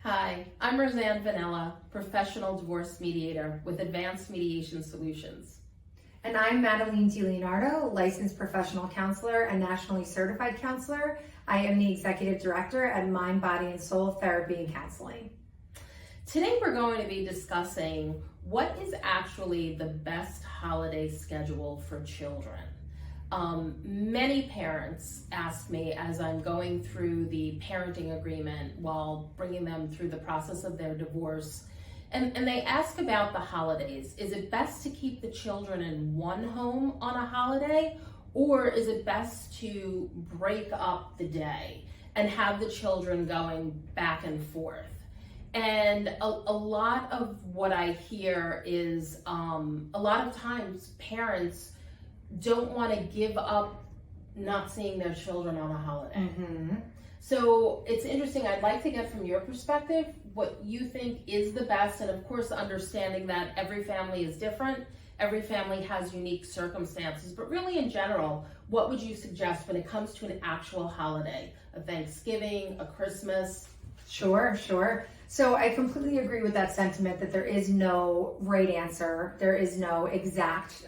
Hi, I'm Roseanne Vanilla, professional divorce mediator with Advanced Mediation Solutions. And I'm Madeline DiLeonardo, licensed professional counselor and nationally certified counselor. I am the executive director at Mind, Body, and Soul Therapy and Counseling. Today we're going to be discussing what is actually the best holiday schedule for children. Many parents ask me as I'm going through the parenting agreement while bringing them through the process of their divorce, and they ask about the holidays. Is it best to keep the children in one home on a holiday, or is it best to break up the day and have the children going back and forth? And a lot of what I hear is a lot of times parents don't want to give up not seeing their children on a holiday. Mm-hmm. So it's interesting. I'd like to get from your perspective what you think is the best, and of course understanding that every family is different, every family has unique circumstances, but really in general, what would you suggest when it comes to an actual holiday, a Thanksgiving, a Christmas? Sure. So I completely agree with that sentiment that there is no right answer. There is no exact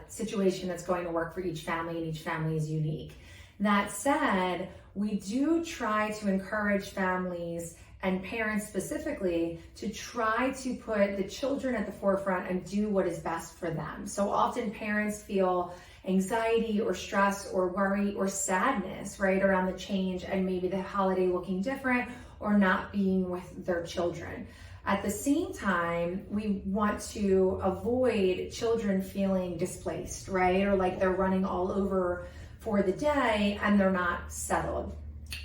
situation that's going to work for each family, and each family is unique. That said, we do try to encourage families and parents specifically to try to put the children at the forefront and do what is best for them. So often parents feel anxiety or stress or worry or sadness, right, around the change and maybe the holiday looking different or not being with their children. At the same time, we want to avoid children feeling displaced, right, or like they're running all over for the day and they're not settled.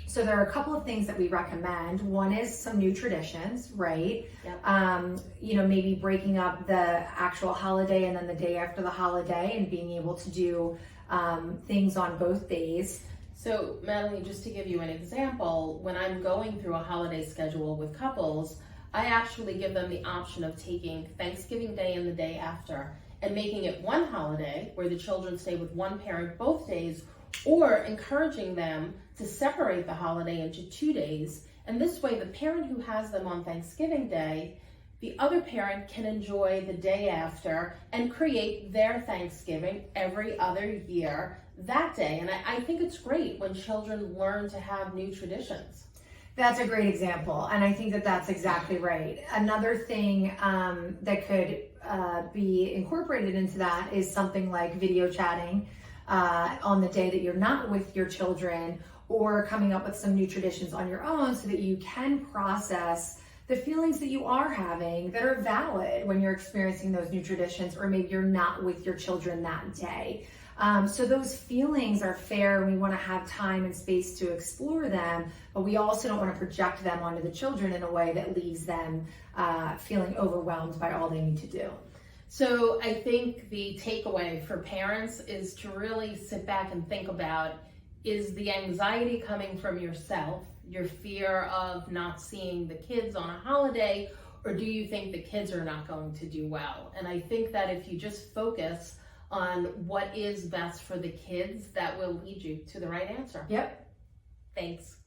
So there are a couple of things that we recommend. One is some new traditions, right? Yep. Maybe breaking up the actual holiday and then the day after the holiday and being able to do things on both days. So Madeline, just to give you an example, when I'm going through a holiday schedule with couples, I actually give them the option of taking Thanksgiving Day and the day after and making it one holiday where the children stay with one parent both days, or encouraging them to separate the holiday into 2 days. And this way, the parent who has them on Thanksgiving Day, the other parent can enjoy the day after and create their Thanksgiving every other year that day. And I think it's great when children learn to have new traditions. That's a great example, and I think that that's exactly right. Another thing that could be incorporated into that is something like video chatting on the day that you're not with your children, or coming up with some new traditions on your own so that you can process the feelings that you are having that are valid when you're experiencing those new traditions, or maybe you're not with your children that day. So those feelings are fair, and we want to have time and space to explore them, but we also don't want to project them onto the children in a way that leaves them feeling overwhelmed by all they need to do. So I think the takeaway for parents is to really sit back and think about, is the anxiety coming from yourself, your fear of not seeing the kids on a holiday, or do you think the kids are not going to do well? And I think that if you just focus on what is best for the kids, that will lead you to the right answer. Yep. Thanks.